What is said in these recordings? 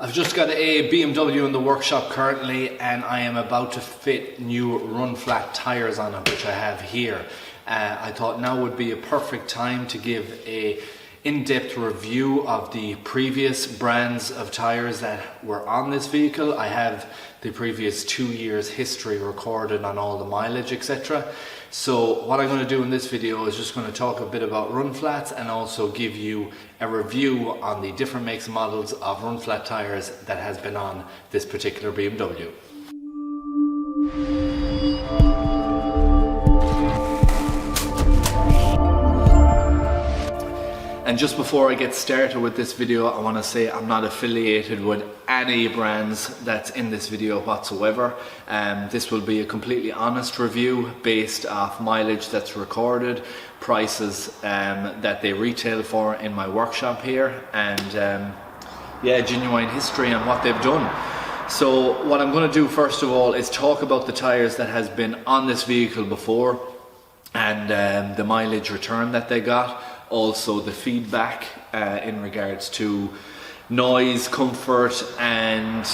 I've just got a BMW in the workshop currently, and I am about to fit new run flat tyres on it, which I have here. I thought now would be a perfect time to give a in-depth review of the previous brands of tyres that were on this vehicle. I have the previous 2 years history recorded on all the mileage, etc. So what I'm going to do in this video is just going to talk a bit about run flats and also give you a review on the different makes and models of run flat tyres that has been on this particular BMW. And just before I get started with this video, I want to say I'm not affiliated with any brands that's in this video whatsoever. This will be a completely honest review based off mileage that's recorded, prices that they retail for in my workshop here, and genuine history on what they've done. So what I'm going to do first of all is talk about the tyres that has been on this vehicle before and the mileage return that they got. Also the feedback in regards to noise, comfort and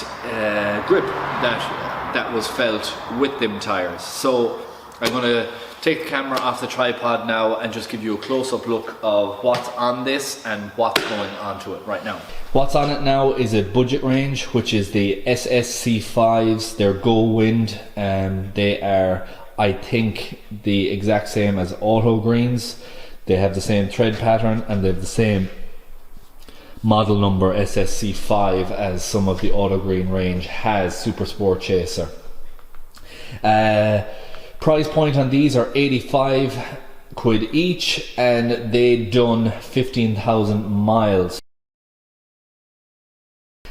grip that was felt with them tyres. So I'm going to take the camera off the tripod now and just give you a close-up look of what's on this and what's going onto it right now. What's on it now is a budget range, which is the SSC5s. They're Go Wind, and they are, I think, the exact same as Auto Greens. They have the same tread pattern and they have the same model number SSC5 as some of the Auto Green range has, Super Sport Chaser. Price point on these are 85 quid each, and they done 15,000 miles.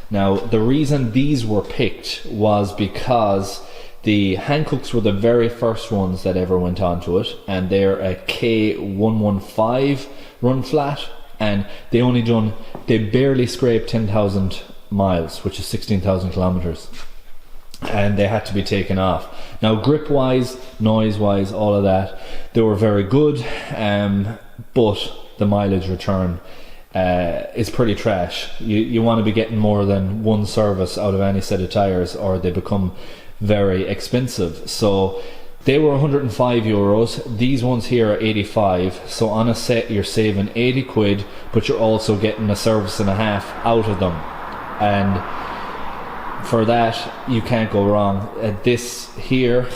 Now the reason these were picked was because the Hankooks were the very first ones that ever went onto it, and they're a K115 run flat, and they barely scraped 10,000 miles, which is 16,000 kilometers, and they had to be taken off. Now grip wise, noise wise, all of that, they were very good, but the mileage return is pretty trash. You want to be getting more than one service out of any set of tyres, or they become very expensive. So they were 105 euros. These ones here are 85. So on a set you're saving 80 quid, but you're also getting a service and a half out of them, and for that you can't go wrong. This here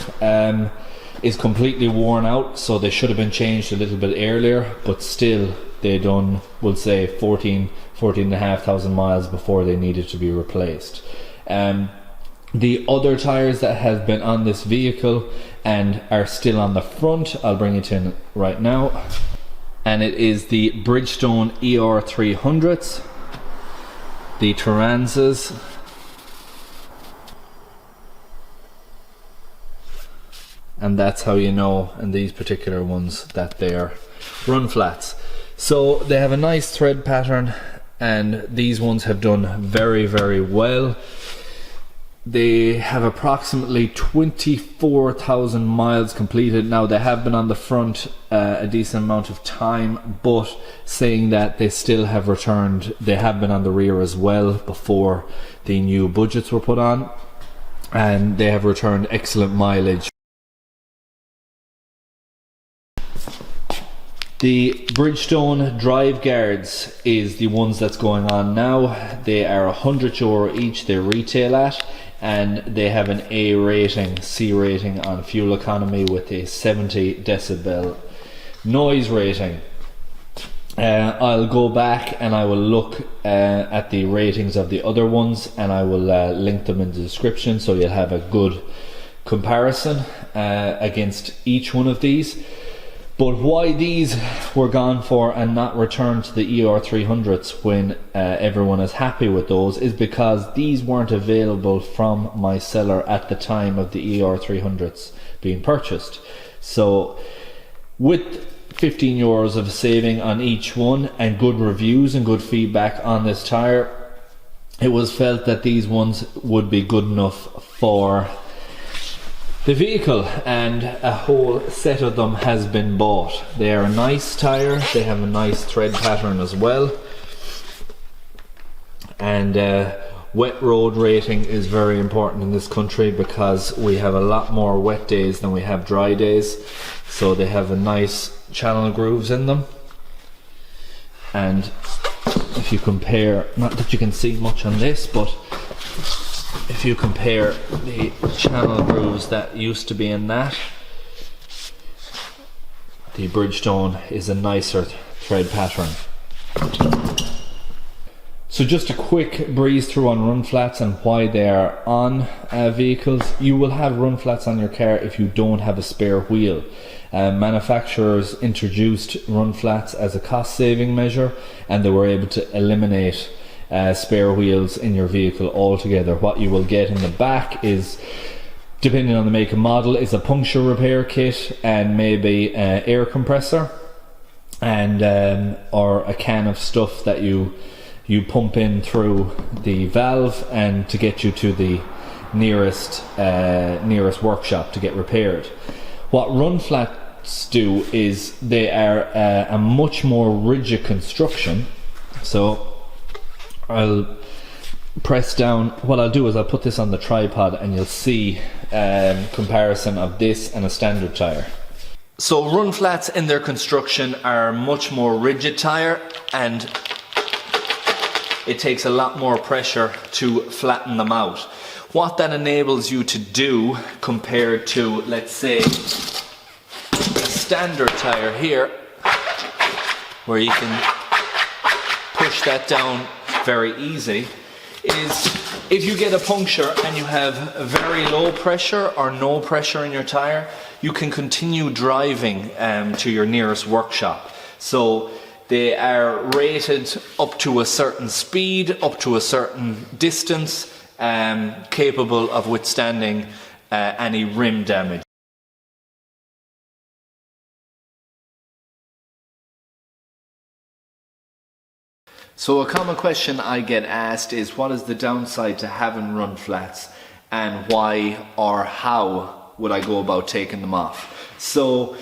is completely worn out, so they should have been changed a little bit earlier, but still they done, we'll say 14,500 miles before they needed to be replaced. The other tyres that have been on this vehicle and are still on the front, I'll bring it in right now, and it is the Bridgestone Er 300s, the Tyres, and that's how you know in these particular ones that they're run flats. So they have a nice thread pattern, and these ones have done very, very well. They have approximately 24,000 miles completed. Now they have been on the front a decent amount of time, but saying that they still have returned, they have been on the rear as well before the new budgets were put on, and they have returned excellent mileage. The Bridgestone Driveguards is the ones that's going on now. They are 100 euro each, they retail at, and they have an A rating, C rating on fuel economy with a 70 decibel noise rating. I'll go back and I will look at the ratings of the other ones, and I will link them in the description so you'll have a good comparison against each one of these. But why these were gone for and not returned to the ER 300s when everyone is happy with those is because these weren't available from my seller at the time of the ER 300s being purchased. So with 15 euros of saving on each one and good reviews and good feedback on this tyre, it was felt that these ones would be good enough for the vehicle, and a whole set of them has been bought. They are a nice tyre, they have a nice thread pattern as well, and wet road rating is very important in this country because we have a lot more wet days than we have dry days. So they have a nice channel grooves in them. And if you compare, not that you can see much on this, but if you compare the channel grooves that used to be in that, the Bridgestone is a nicer thread pattern. So just a quick breeze through on run flats and why they are on vehicles. You will have run flats on your car if you don't have a spare wheel. Manufacturers introduced run flats as a cost saving measure, and they were able to eliminate spare wheels in your vehicle altogether. What you will get in the back is, depending on the make and model, is a puncture repair kit and maybe an air compressor and or a can of stuff that you pump in through the valve and to get you to the nearest workshop to get repaired. What run flats do is they are a much more rigid construction. So I'll press down. What I'll do is I'll put this on the tripod and you'll see comparison of this and a standard tyre. So run flats in their construction are much more rigid tyre, and it takes a lot more pressure to flatten them out. What that enables you to do compared to, let's say, a standard tyre here, where you can push that down very easy, is if you get a puncture and you have very low pressure or no pressure in your tyre, you can continue driving to your nearest workshop. So they are rated up to a certain speed, up to a certain distance, capable of withstanding any rim damage. So a common question I get asked is, what is the downside to having run flats, and why or how would I go about taking them off? So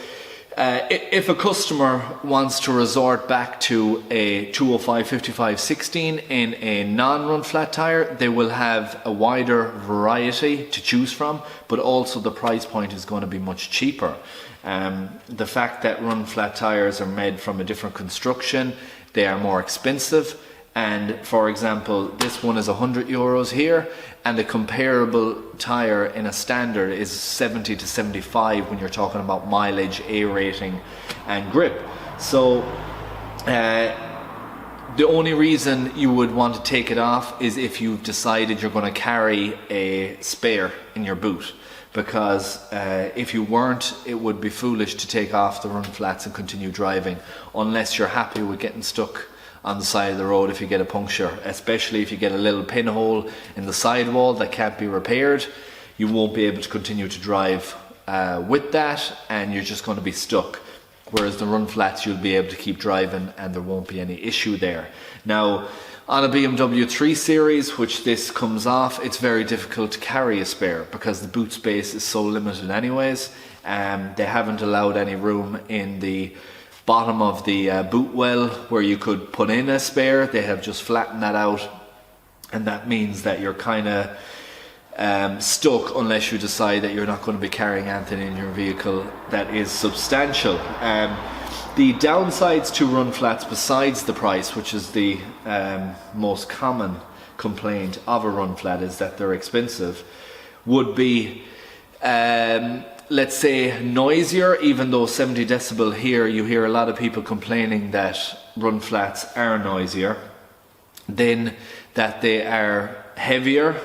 if a customer wants to resort back to a 205/55/16 in a non-run flat tyre, they will have a wider variety to choose from, but also the price point is going to be much cheaper. The fact that run flat tyres are made from a different construction, they are more expensive. And for example, this one is €100 here, and a comparable tyre in a standard is 70 to 75 when you're talking about mileage, A rating and grip. So the only reason you would want to take it off is if you've decided you're going to carry a spare in your boot. Because if you weren't, it would be foolish to take off the run flats and continue driving, unless you're happy with getting stuck on the side of the road if you get a puncture, especially if you get a little pinhole in the sidewall that can't be repaired. You won't be able to continue to drive with that, and you're just going to be stuck. Whereas the run flats, you'll be able to keep driving and there won't be any issue there. Now, on a BMW 3 Series, which this comes off, it's very difficult to carry a spare because the boot space is so limited anyways. They haven't allowed any room in the bottom of the boot well where you could put in a spare. They have just flattened that out, and that means that you're kind of stuck unless you decide that you're not going to be carrying anything in your vehicle that is substantial. The downsides to run flats, besides the price, which is the most common complaint of a run flat, is that they're expensive, would be let's say noisier. Even though 70 decibel here, you hear a lot of people complaining that run flats are noisier, then that they are heavier.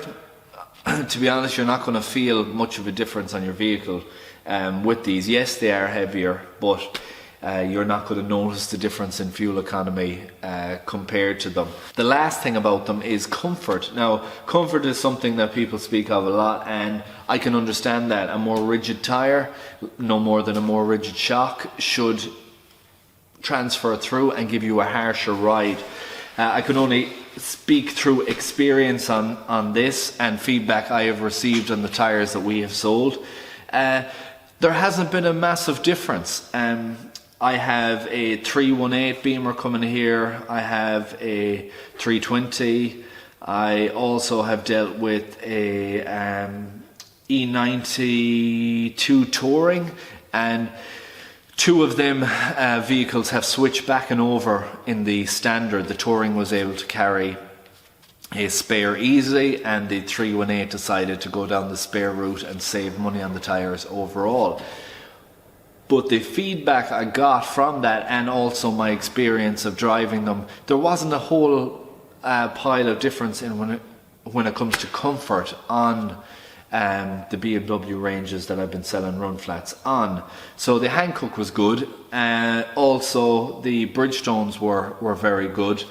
To be honest, you're not going to feel much of a difference on your vehicle with these. Yes, they are heavier, but you're not going to notice the difference in fuel economy compared to them. The last thing about them is comfort. Now, comfort is something that people speak of a lot, and I can understand that. A more rigid tyre, no more than a more rigid shock, should transfer through and give you a harsher ride. I can only speak through experience on this and feedback I have received on the tyres that we have sold. There hasn't been a massive difference. I have a 318 Beamer coming here, I have a 320, I also have dealt with a E92 Touring, and two of them vehicles have switched back and over in the standard. The Touring was able to carry a spare easily, and the 318 decided to go down the spare route and save money on the tyres overall. But the feedback I got from that, and also my experience of driving them, there wasn't a whole pile of difference in when it comes to comfort on the BMW ranges that I've been selling run flats on. So the Hankook was good, also the Bridgestones were very good.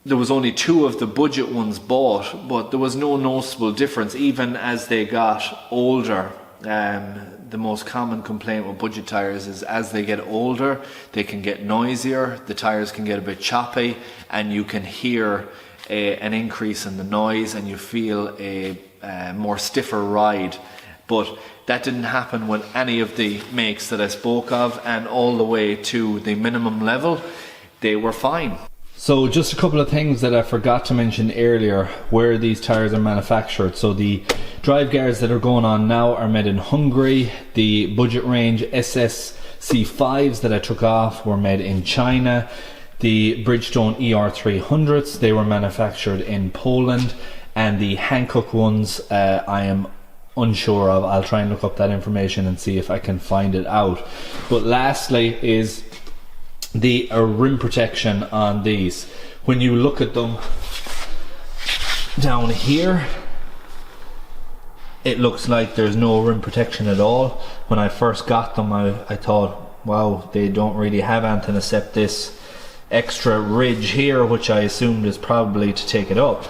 There was only two of the budget ones bought, but there was no noticeable difference even as they got older. The most common complaint with budget tyres is as they get older, they can get noisier, the tyres can get a bit choppy, and you can hear an increase in the noise, and you feel a more stiffer ride. But that didn't happen with any of the makes that I spoke of, and all the way to the minimum level, they were fine. So just a couple of things that I forgot to mention earlier, where these tyres are manufactured. So the Driveguards that are going on now are made in Hungary. The budget range SSC5s that I took off were made in China. The Bridgestone Er 300s, they were manufactured in Poland. And the Hankook ones I am unsure of. I'll try and look up that information and see if I can find it out. But lastly is the rim protection on these. When you look at them down here, it looks like there's no rim protection at all. When I first got them, I thought, wow, they don't really have anything except this extra ridge here, which I assumed is probably to take it up.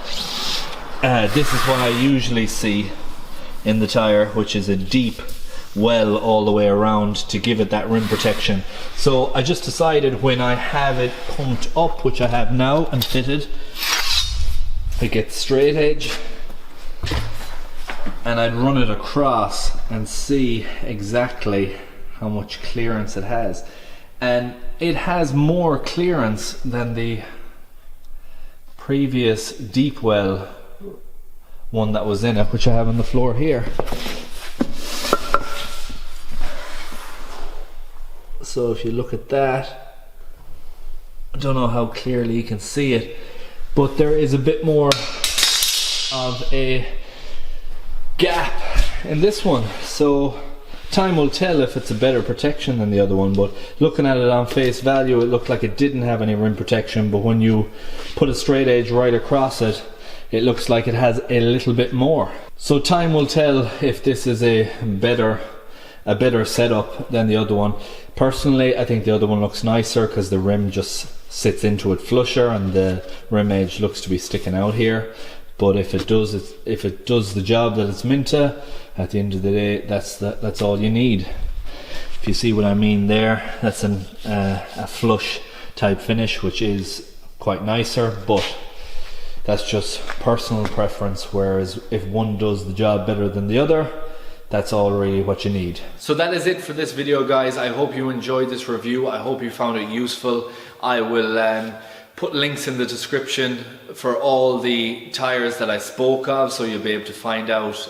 This is what I usually see in the tyre, which is a deep well all the way around to give it that rim protection. So I just decided, when I have it pumped up, which I have now and fitted, I get straight edge and I'd run it across and see exactly how much clearance it has. And it has more clearance than the previous deep well one that was in it, which I have on the floor here. So if you look at that, I don't know how clearly you can see it, but there is a bit more of a gap in this one. So time will tell if it's a better protection than the other one, but looking at it on face value, it looked like it didn't have any rim protection, but when you put a straight edge right across it, it looks like it has a little bit more. So time will tell if this is a better setup than the other one. Personally, I think the other one looks nicer because the rim just sits into it flusher and the rim edge looks to be sticking out here. But if it does the job that it's meant to, at the end of the day, that's all you need. If you see what I mean there, that's a flush type finish, which is quite nicer, but that's just personal preference. Whereas if one does the job better than the other, that's all really what you need. So that is it for this video, guys. I hope you enjoyed this review. I hope you found it useful. I will put links in the description for all the tyres that I spoke of, so you'll be able to find out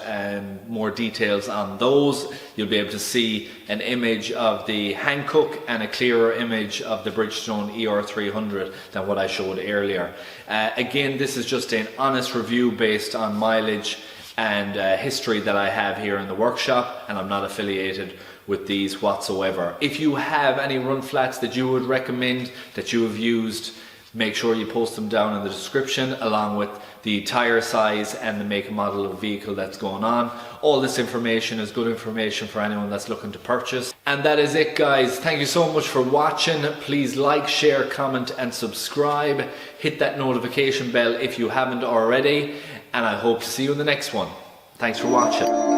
more details on those. You'll be able to see an image of the Hankook and a clearer image of the Bridgestone Er 300 than what I showed earlier. Again, this is just an honest review based on mileage and history that I have here in the workshop, and I'm not affiliated with these whatsoever. If you have any run flats that you would recommend that you have used, make sure you post them down in the description, along with the tyre size and the make and model of the vehicle that's going on. All this information is good information for anyone that's looking to purchase. And that is it, guys. Thank you so much for watching. Please like, share, comment and subscribe. Hit that notification bell if you haven't already, and I hope to see you in the next one. Thanks for watching.